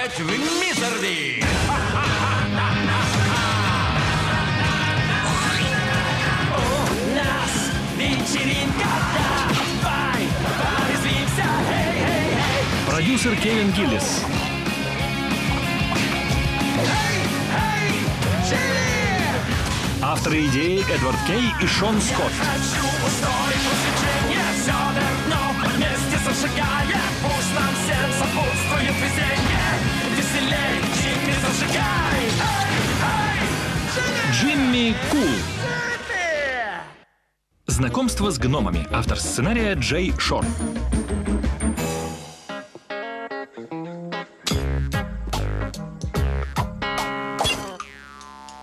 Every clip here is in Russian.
играть в Мизерди. У нас вечеринка, давай, повеселимся, хей-хей-хей. Продюсер Кевин Гиллис. Эй, Чили! Авторы идеи Эдвард Кей и Шон Скотт. Хочу устроить развлечение, все давно вместе зажигая. Пусть нам всем сопутствует везение. Веселей, Джимми, зажигай! Эй, Джимми Кул. Знакомство с гномами. Автор сценария Джей Шор.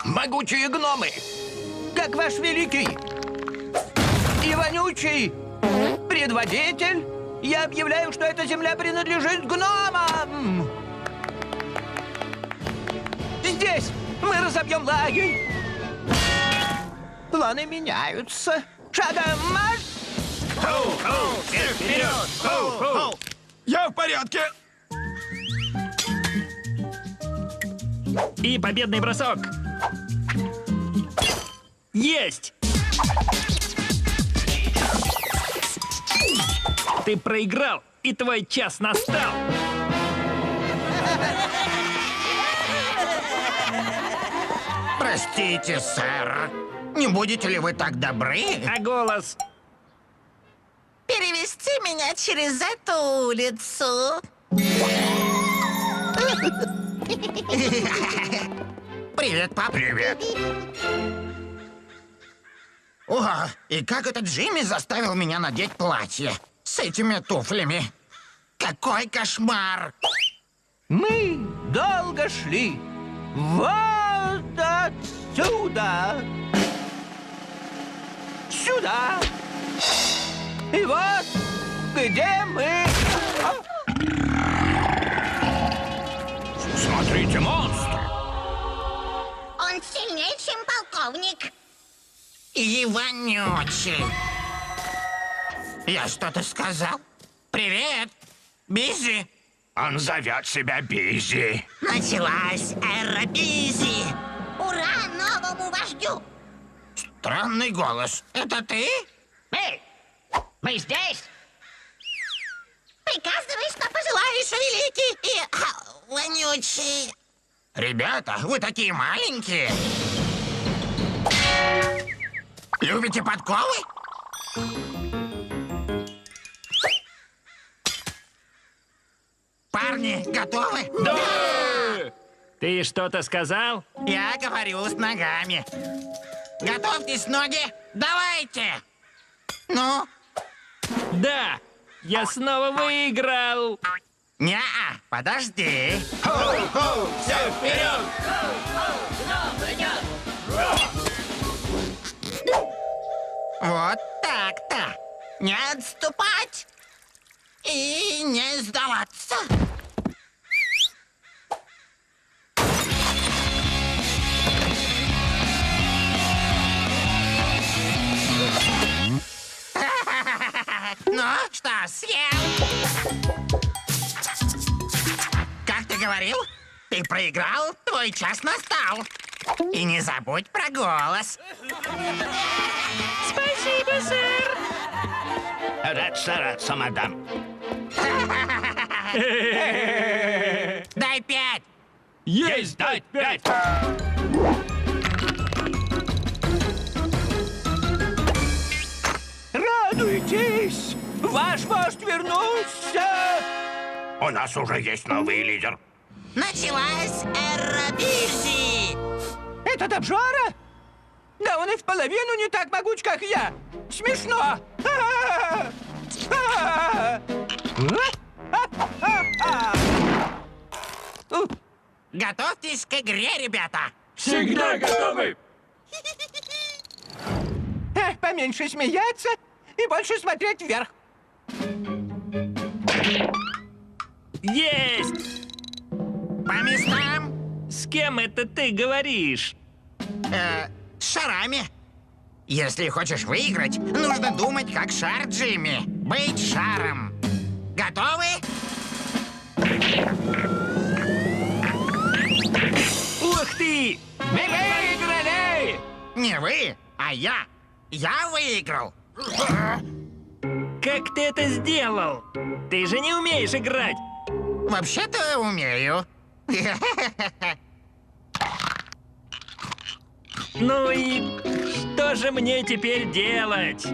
Могучие гномы, как ваш великий и вонючий предводитель, я объявляю, что эта земля принадлежит гномам. Здесь мы разобьем лагерь. Планы меняются. Шагом марш! Хоу-хоу, все вперед! Хоу-хоу! Я в порядке. И победный бросок. Есть! Ты проиграл, и твой час настал. Простите, сэр. Не будете ли вы так добры? А голос? Перевести меня через эту улицу. Привет, пап. Привет. О, и как этот Джимми заставил меня надеть платье с этими туфлями? Какой кошмар! Мы долго шли. Вот отсюда. Сюда. И вот где мы. Смотрите, монстр. Он сильнее, чем полковник. И вонючий. Я что-то сказал? Привет, Бизи. Он зовет себя Бизи. Началась эра Бизи. Ура новому вождю! Странный голос. Это ты? Эй, мы здесь? Приказывай, что пожелаешь, великий и вонючий. Ребята, вы такие маленькие. Любите подковы? Парни, готовы? Да! Ты что-то сказал? Я говорю с ногами. Готовьтесь, ноги. Давайте. Ну? Да! Я снова выиграл! Не-а, подожди. Хоу-хоу, все вперед! Вот так-то. Не отступать и не сдаваться. Ну, что, съел? Как ты говорил? Ты проиграл, твой час настал. И не забудь про голос. Спасибо, сэр! Рад, мадам. Дай 5. Есть дать 5. Радуйтесь! Ваш вождь вернулся! У нас уже есть новый лидер. Началась эра Бизи. Этот обжора? Да он и в половину не так могуч, как я. Смешно. Готовьтесь к игре, ребята. Всегда готовы. Поменьше смеяться и больше смотреть вверх. Есть! По местам. С кем это ты говоришь? С шарами. Если хочешь выиграть, нужно думать как шар, Джимми. Быть шаром. Готовы? Не вы, а я. Я выиграл. Как ты это сделал? Ты же не умеешь играть. Вообще-то умею. Ну и что же мне теперь делать?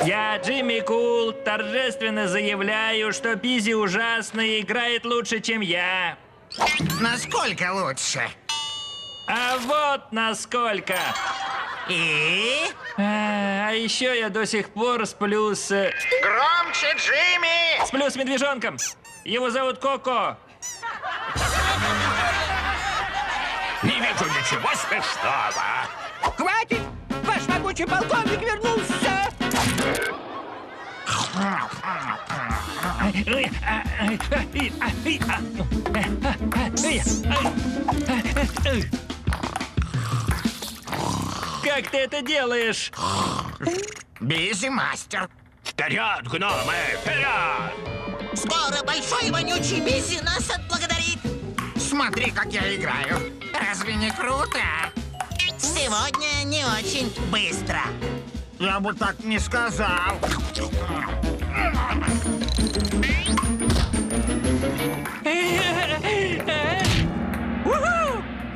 Я, Джимми Кул, торжественно заявляю, что Пизи ужасно и играет лучше, чем я. Насколько лучше? А вот насколько! И? А еще я до сих пор сплю с Громче, Джимми! медвежонком. Его зовут Коко. Не вижу ничего смешного. Хватит! Ваш могучий полковник вернулся! Как ты это делаешь? Бизи мастер. Вперед, гномы, вперед! Скоро большой вонючий Бизи нас отблагодарит. Смотри, как я играю. Разве не круто? Сегодня не очень быстро. Я бы так не сказал.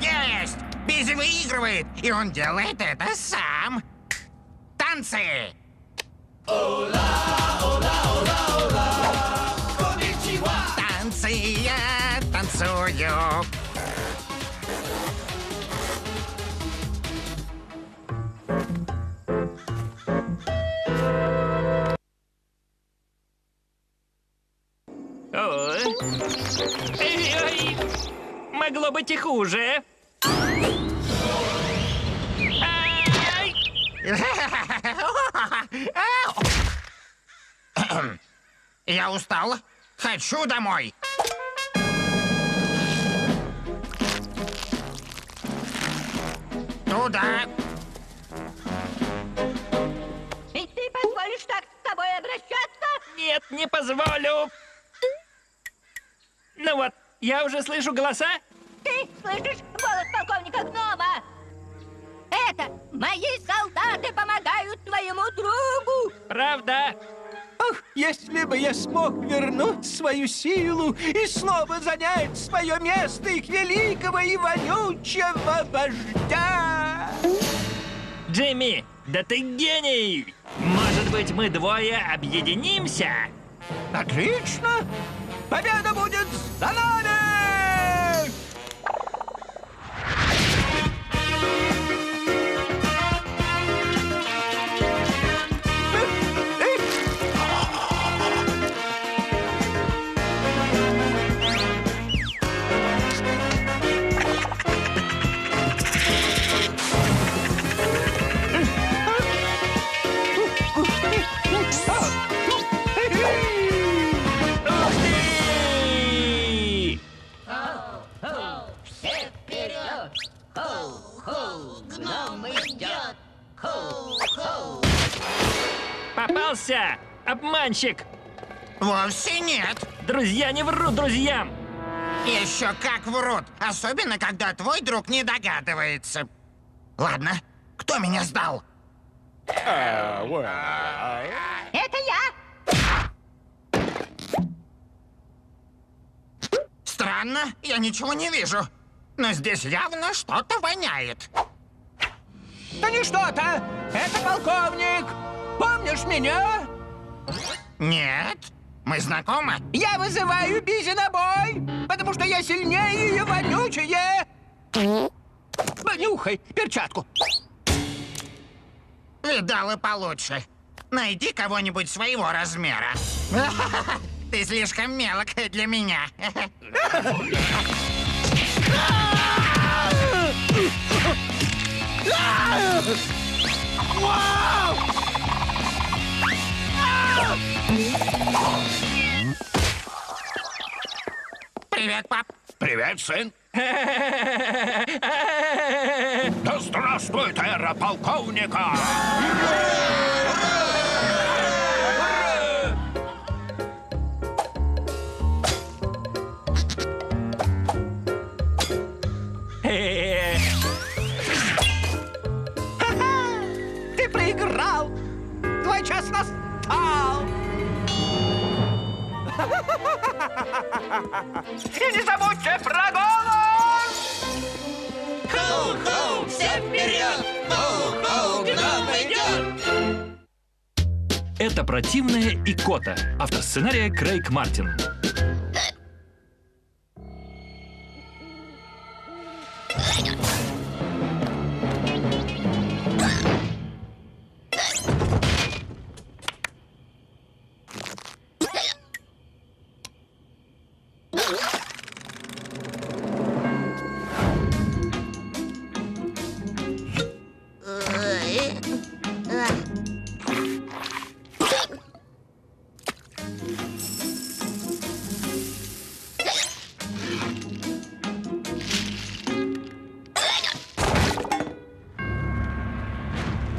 Есть! Бизи выигрывает, и он делает это сам. Танцы! Танцы, я танцую. Ой. Ой. Могло быть и хуже. Ай! Я устал. Хочу домой. Туда. И ты позволишь так с тобой обращаться? Нет, не позволю. Ну вот, я уже слышу голоса. Ты слышишь голос полковника Гнома? Это мои солдаты помогают твоему другу. Правда? Ах, если бы я смог вернуть свою силу и снова занять свое место их великого и вонючего вождя! Джимми, да ты гений! Может быть, мы двое объединимся? Отлично! Победа будет за нами! Ух ты! Все вперед! Хоу-хоу! Гном идет! Хоу-хоу! Попался! Обманщик! Вовсе нет. Друзья не врут друзьям! Еще как врут. Особенно, когда твой друг не догадывается. Ладно, кто меня сдал? Это я! Странно, я ничего не вижу. Но здесь явно что-то воняет. Да не что-то! Это полковник! Помнишь меня? Нет, мы знакомы. Я вызываю Бизи на бой, потому что я сильнее и вонючее! Понюхай перчатку. Видал и получше. Найди кого-нибудь своего размера. Ты слишком мелкая для меня. Привет, пап. Привет, сын. Да здравствует эра полковника! И не забудьте про голос! Хоу-хоу, все вперед! Хоу-хоу, гном идет! Это противная икота. Автор сценария Крейг Мартин.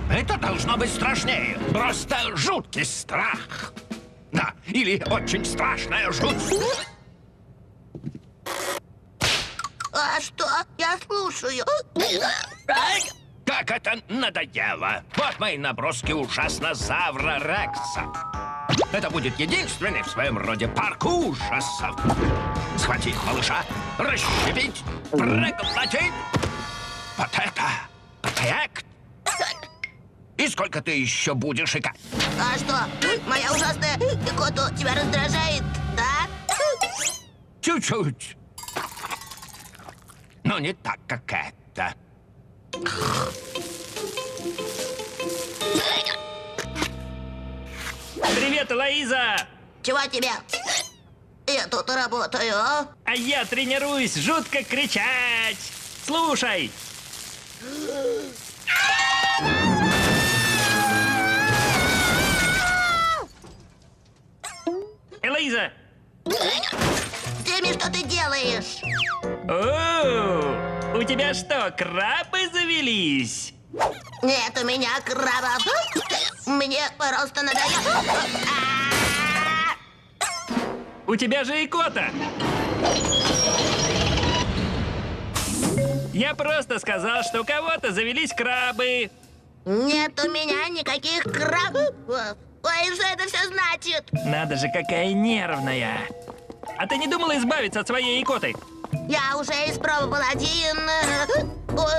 Это должно быть страшнее. Просто жуткий страх. Да, или очень страшная жуть. А что? Я слушаю. Как это надоело. Вот мои наброски ужаснозавра Рекса. Это будет единственный в своем роде парк ужасов. Схватить малыша, расщепить, проглотить. Вот это проект. И сколько ты еще будешь икать? А что, моя ужасная икота тебя раздражает, да? Чуть-чуть. Но не так, как это. Привет, Элоиза! Чего тебе? Я тут работаю, а? А я тренируюсь жутко кричать. Слушай. Элоиза! Тимми, что ты делаешь? О, у тебя что, крабы завелись? Нет, у меня крабов. Мне просто надоело. У тебя же икота. Я просто сказал, что у кого-то завелись крабы. Нет у меня никаких крабов. Ой, что это все значит? Надо же, какая нервная. А ты не думала избавиться от своей икоты? Я уже испробовал один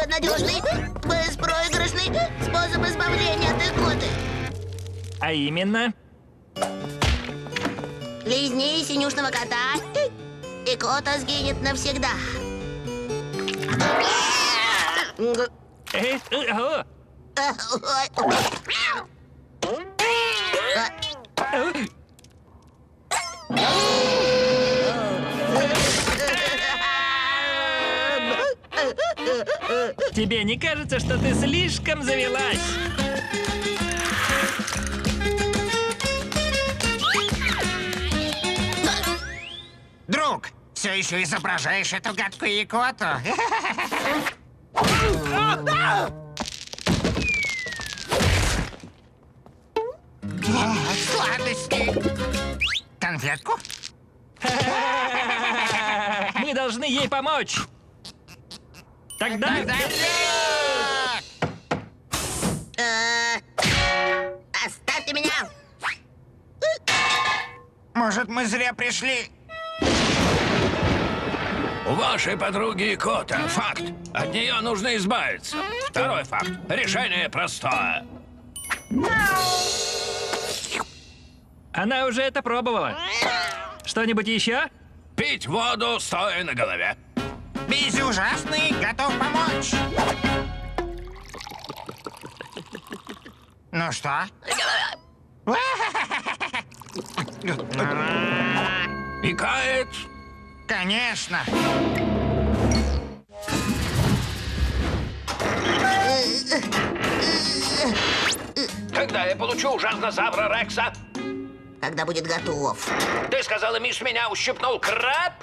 надежный, беспроигрышный способ избавления от икоты. А именно? Лизни синюшного кота, икота сгинет навсегда. О, тебе не кажется, что ты слишком завелась? Друг, все еще изображаешь эту гадкую икоту? Сладости. Конфетку? Мы должны ей помочь. Тогда... Оставьте меня! Может, мы зря пришли? У вашей подруги икота. Факт. От нее нужно избавиться. Второй факт. Решение простое. Она уже это пробовала. Что-нибудь еще? Пить воду, стоя на голове. Бизи ужасный, готов помочь. Ну что? Икает. Конечно. Когда я получу ужаснозавра Рекса? Когда будет готов. Ты сказала, мисс, меня ущипнул краб?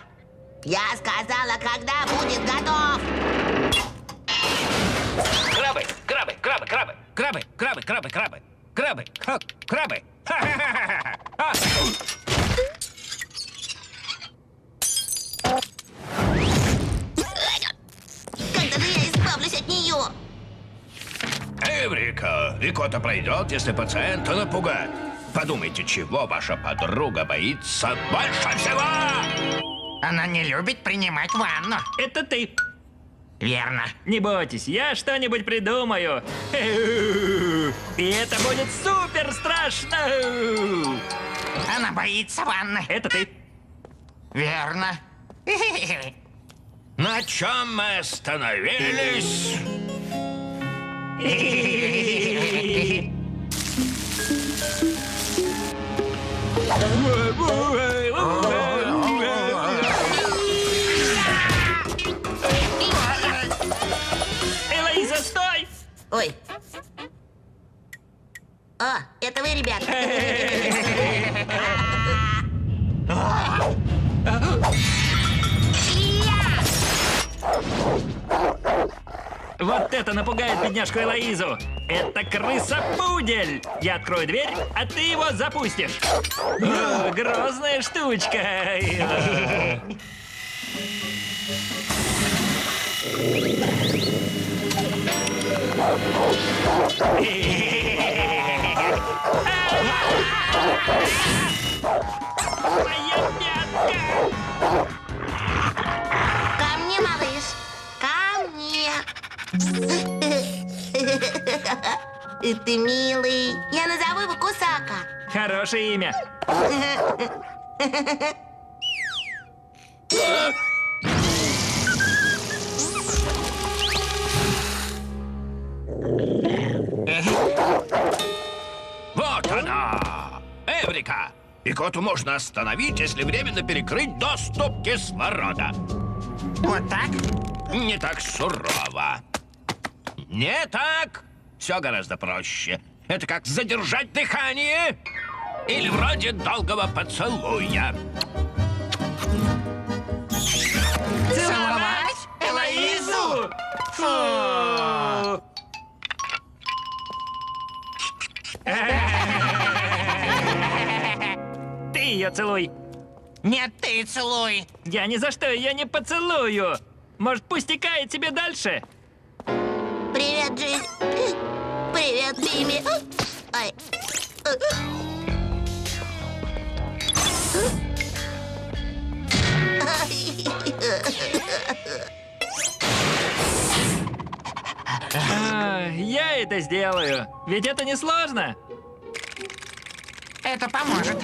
Я сказала, когда будет готов. Крабы, крабы, крабы, крабы, крабы, крабы, крабы, крабы, крабы, крабы. Ха-ха-ха-ха. Когда же я избавлюсь от нее? Эврика, икота пройдет, если пациента напугать. Подумайте, чего ваша подруга боится больше всего? Она не любит принимать ванну. Это ты. Верно. Не бойтесь, я что-нибудь придумаю. И это будет супер страшно. Она боится ванны. Это ты. Верно. На чем мы остановились? Элоиза, стой! Ой. О, это вы, ребят. Вот это напугает бедняжку Элоизу. Это крыса-пудель. Я открою дверь, а ты его запустишь. О, грозная штучка. Моя пятка! Ко мне, малыш. Ко мне. Ты милый. Я назову его Кусака. Хорошее имя. Вот она! Эврика! Икоту можно остановить, если временно перекрыть доступ кислорода. Вот так? Не так сурово. Не так. Все гораздо проще. Это как задержать дыхание. Или вроде долгого поцелуя. Целовать Элоизу? Фу! Ты ее целуй. Нет, ты целуй. Я ни за что ее не поцелую. Может, пусть текает себе дальше? Привет, Джин. Привет, Бими. Ой. Я это сделаю. Ведь это не сложно. Это поможет.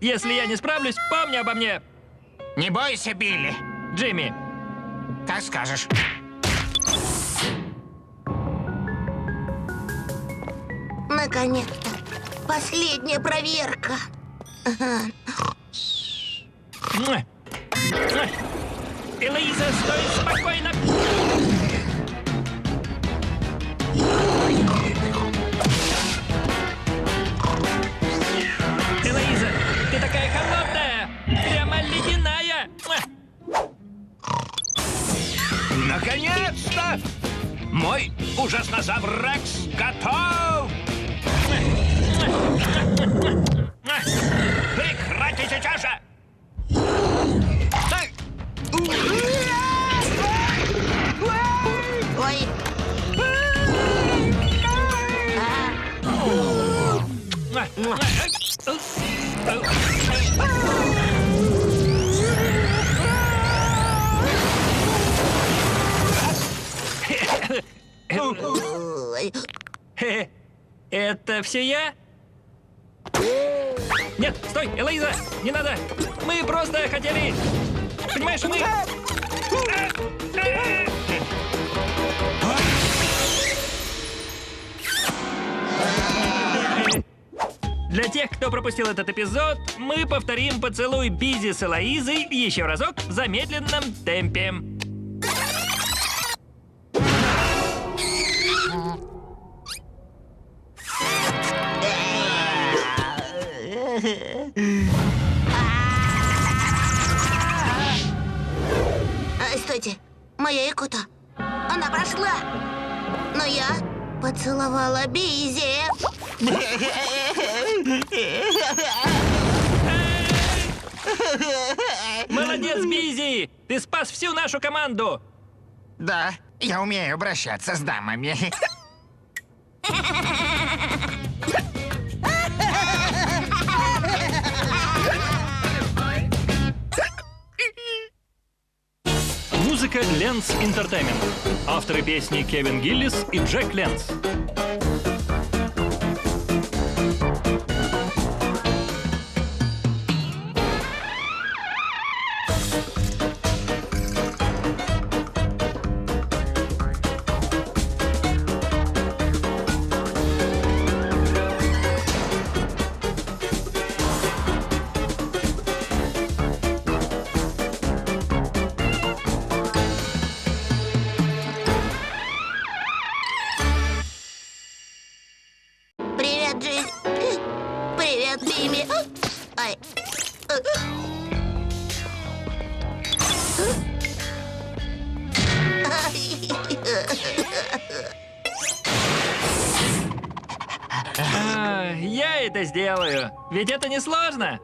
Если я не справлюсь, помни обо мне. Не бойся, Билли. Джимми. Как скажешь. Наконец-то. Последняя проверка. Муа. Муа. Элоиза, стой спокойно. Элоиза, ты такая холодная. Прямо ледяная. Муа. Наконец-то! Мой ужаснозавр Рекс готов! Прекрати сейчас же! Ай! Ой. Ой. Это все я? Нет, стой, Элоиза, не надо. Мы просто хотели... Понимаешь, мы... Для тех, кто пропустил этот эпизод, мы повторим поцелуй Бизи с Элоизой еще разок в замедленном темпе. Стойте, моя Икота. Она прошла. Но я поцеловала Бизи. Молодец, Бизи! Ты спас всю нашу команду! Да, я умею обращаться с дамами. Музыка Ленс Entertainment. Авторы песни Кевин Гиллис и Джек Ленс. Привет, Джейн. Привет, Джимми. Ай. Я это сделаю. Ведь это не сложно.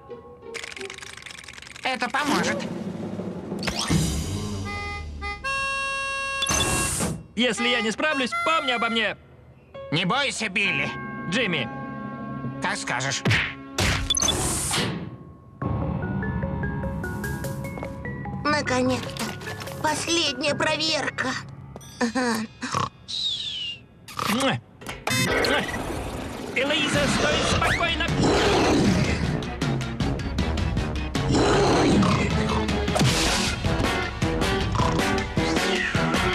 Это поможет. Если я не справлюсь, помни обо мне. Не бойся, Билли. Джимми. Как скажешь. Наконец-то. Последняя проверка. Муа. Муа. Элоиза, стой спокойно.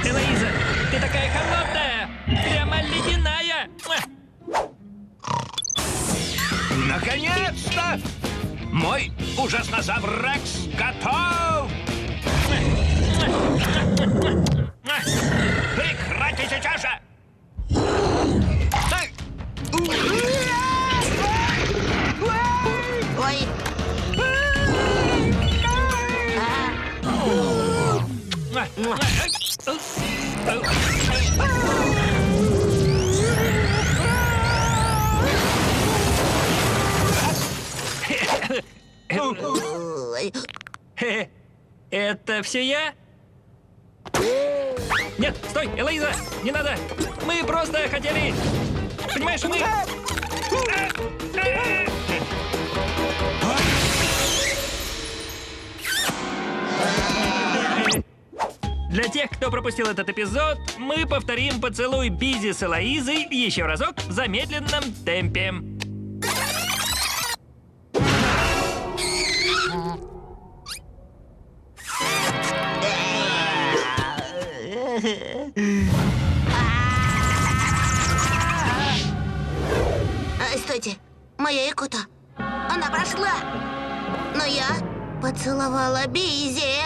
Элоиза, ты такая холодная. Прямо ледяная. Муа. Наконец-то! Мой ужаснозавр Рекс готов! Прекрати сейчас же! Ой. Ой. Это все я? Нет, стой, Элоиза, не надо. Мы просто хотели... Понимаешь, мы... Для тех, кто пропустил этот эпизод, мы повторим поцелуй Бизи с Элоизой еще разок в замедленном темпе. Стойте, моя икота. Она прошла. Но я поцеловала Бизи.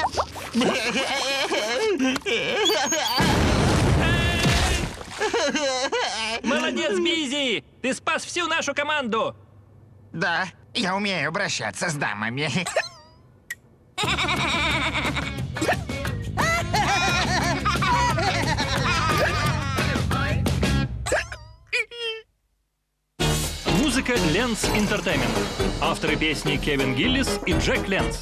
Молодец, Бизи! Ты спас всю нашу команду! Да, я умею обращаться с дамами. Музыка Ленс Entertainment. Авторы песни Кевин Гиллис и Джек Ленс.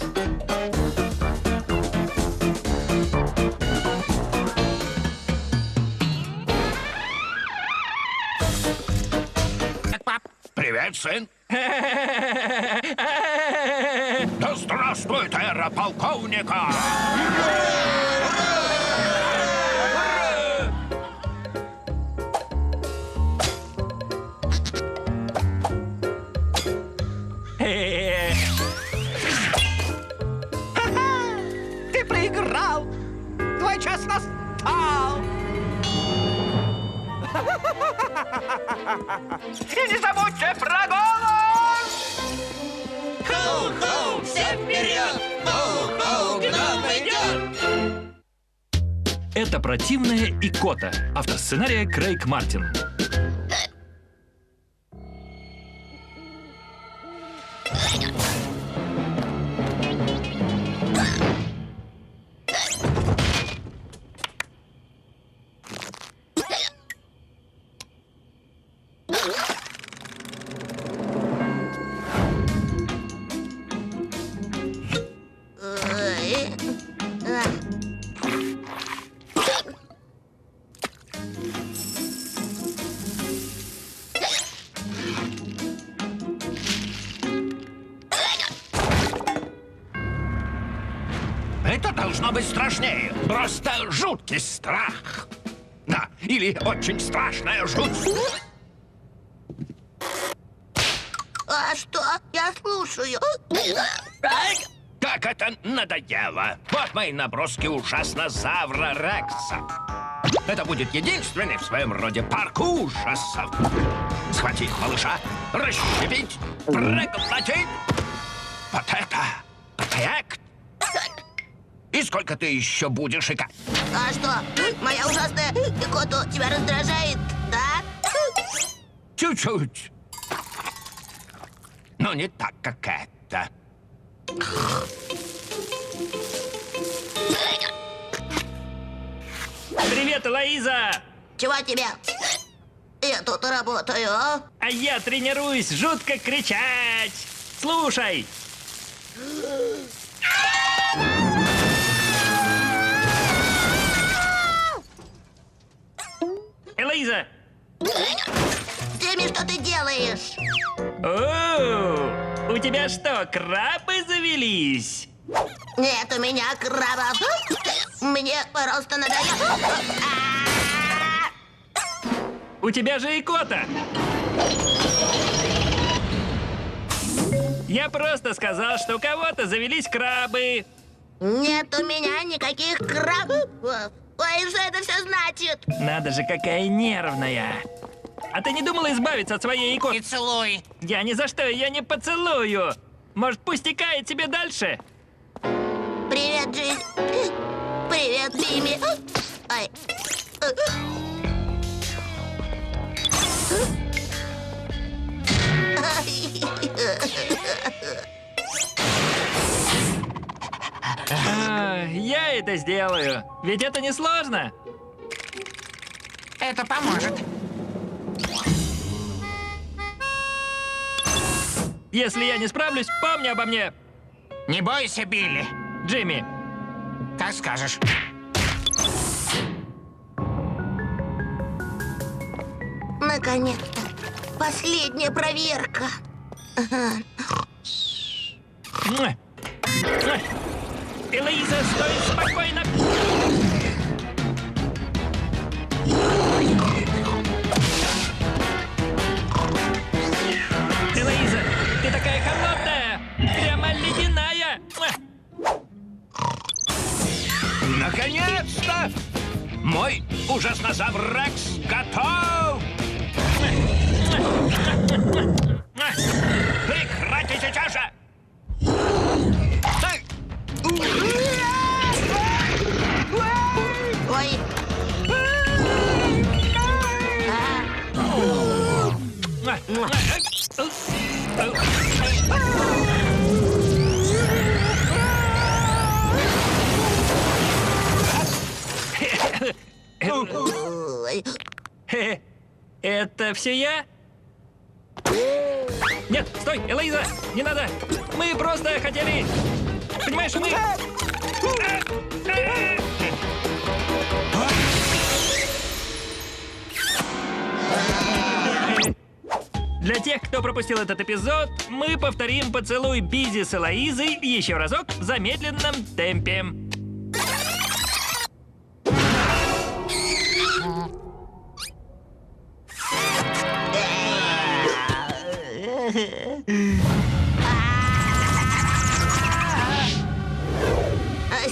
Привет, сын! Да здравствует эра полковника! Ты проиграл! Твой час настал! И не забудьте про голос! Хоу-хоу, все вперед! Хоу-хоу, гном идет! Это противная икота. Автор сценария Крейг Мартин. Ой. должно быть страшнее. Просто жуткий страх. Да, или очень страшная жуть. А что? Я слушаю. Как это надоело. Вот мои наброски ужаснозавра Рекса. Это будет единственный в своем роде парк ужасов. Схватить малыша, расщепить, проглотить. Вот это проект. И сколько ты еще будешь икать? А что? Моя ужасная икота тебя раздражает, да? Чуть-чуть. Но не так, как это. Привет, Элоиза! Чего тебе? Я тут работаю, а? А я тренируюсь жутко кричать. Слушай. Элоиза! Джимми, что ты делаешь? О, у тебя что, крабы завелись? Нет, у меня крабов. Мне просто надоело. У тебя же икота. Я просто сказал, что у кого-то завелись крабы. Нет у меня никаких крабов. Ой, что это все значит? Надо же, какая нервная. А ты не думала избавиться от своей икоты? Поцелуй. Я ни за что ее не поцелую. Может, пусть икает себе дальше? Привет, Джимми. Привет, Джимми. Ой. Я это сделаю. Ведь это не сложно. Это поможет. Если я не справлюсь, помни обо мне. Не бойся, Билли. Джимми. Как скажешь. Наконец-то. Последняя проверка. Муа. Муа. Элоиза, стой спокойно. Элоиза, ты такая холодная. Прямо ледяная. Муа. Наконец-то! Мой ужаснозавр Рекс готов! Прекрати сейчас же! Эй! Ой. Ой. Это все я? Нет, стой, Элоиза, не надо. Мы просто хотели... Понимаешь, мы... Для тех, кто пропустил этот эпизод, мы повторим поцелуй Бизи с Элоизой еще разок в замедленном темпе.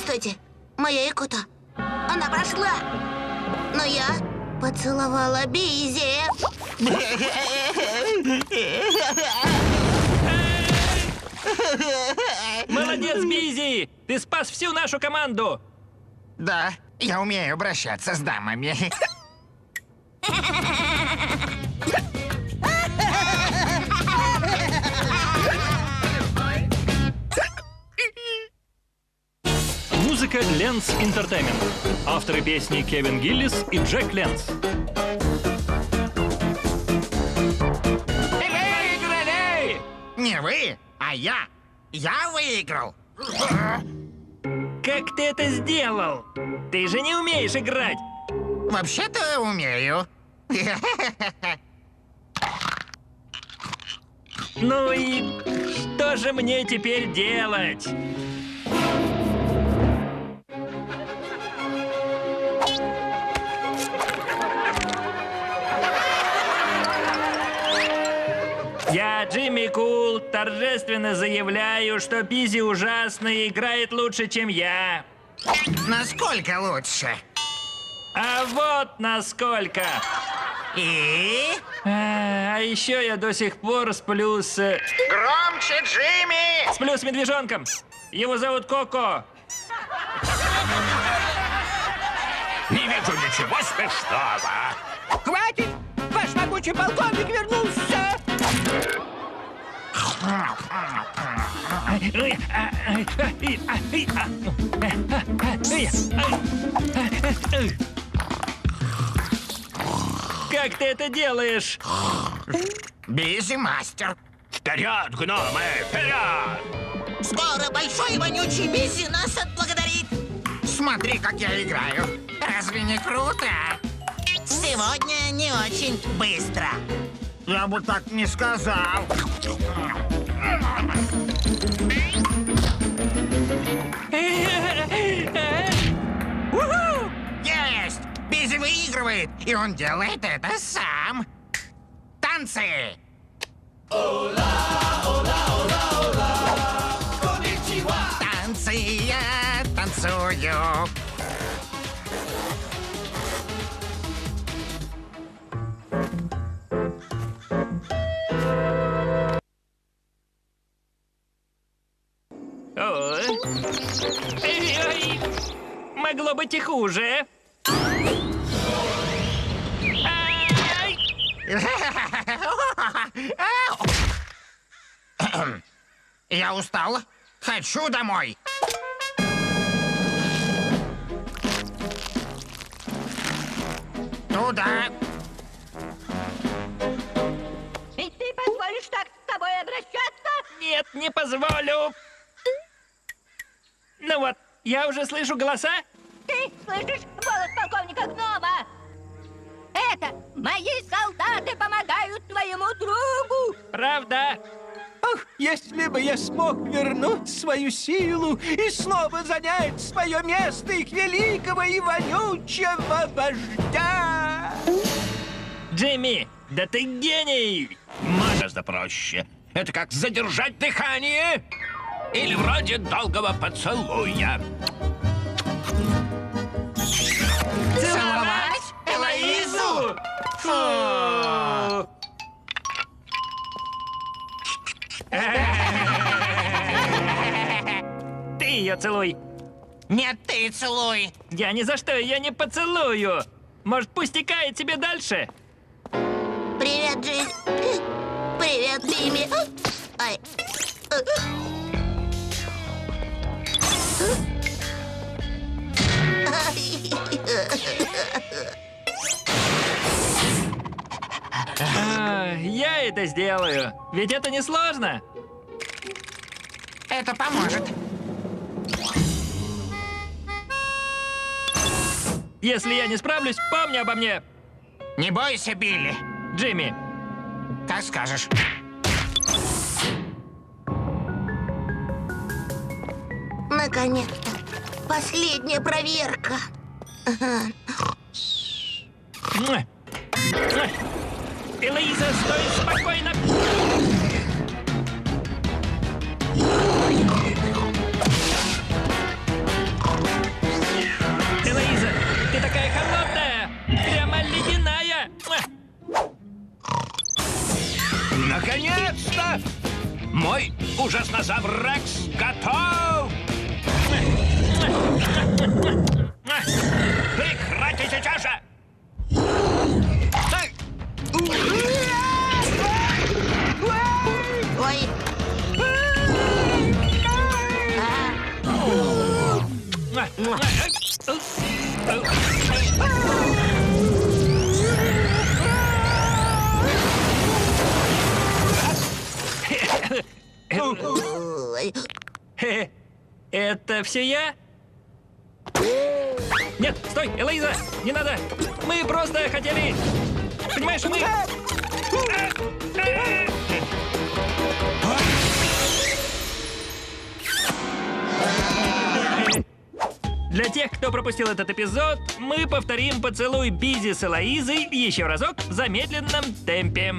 Стойте, моя икота. Она прошла. Но я поцеловала Бизи. Молодец, Бизи! Ты спас всю нашу команду! Да, я умею обращаться с дамами. Музыка Ленс Entertainment. Авторы песни Кевин Гиллис и Джек Ленс. Выиграли! Не вы, а я. Я выиграл. Как ты это сделал? Ты же не умеешь играть! Вообще-то умею. Ну и что же мне теперь делать? Я, Джимми Кул, торжественно заявляю, что Бизи ужасно и играет лучше, чем я. Насколько лучше? А вот насколько. И? А еще я до сих пор сплю с Громче, Джимми! медвежонком. Его зовут Коко. Не вижу ничего смешного. Хватит! Ваш могучий полковник вернулся! Как ты это делаешь? Бизи-мастер. Вперед, гномы, вперед! Скоро большой вонючий Бизи нас отблагодарит. Смотри, как я играю. Разве не круто? Сегодня не очень быстро. Я бы так не сказал. Есть! Бизи выигрывает, и он делает это сам. Танцы! Танцы, я танцую. Ой. Ой. Могло быть и хуже. Ай! Я устал. Хочу домой. Туда. И ты позволишь так с тобой обращаться? Нет, не позволю. Ну вот, я уже слышу голоса. Ты слышишь голос полковника Гнома? Это мои солдаты помогают твоему другу. Правда? Ах, если бы я смог вернуть свою силу и снова занять свое место их великого и вонючего вождя! Джимми, да ты гений! Гораздо проще. Это как задержать дыхание или вроде долгого поцелуя. Целовать Элоизу? Фу! Ты ее целуй. Нет, ты целуй. Я ни за что ее не поцелую. Может, пусть текает себе дальше? Привет, Джимми. Привет, Джимми. Ай. Я это сделаю. Ведь это не сложно. Это поможет. Если я не справлюсь, помни обо мне. Не бойся, Билли. Джимми. Как скажешь. Наконец-то. Последняя проверка. Муа. Муа. Элоиза, стой спокойно. Элоиза, ты такая холодная. Прямо ледяная. Муа. Наконец-то! Мой ужаснозавр Рекс готов! Прекрати сейчас же! Ай! Ой. Ой. Это все я? Нет, стой, Элоиза, не надо. Мы просто хотели... Понимаешь, мы... Для тех, кто пропустил этот эпизод, мы повторим поцелуй Бизи с Элоизой еще разок в замедленном темпе.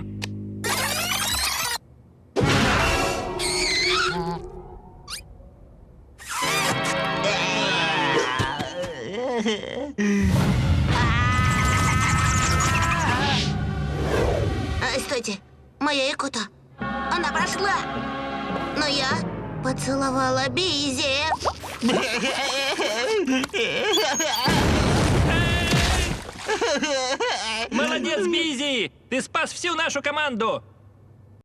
Стойте, моя икота. Она прошла. Но я поцеловала Бизи. Молодец, Бизи! Ты спас всю нашу команду!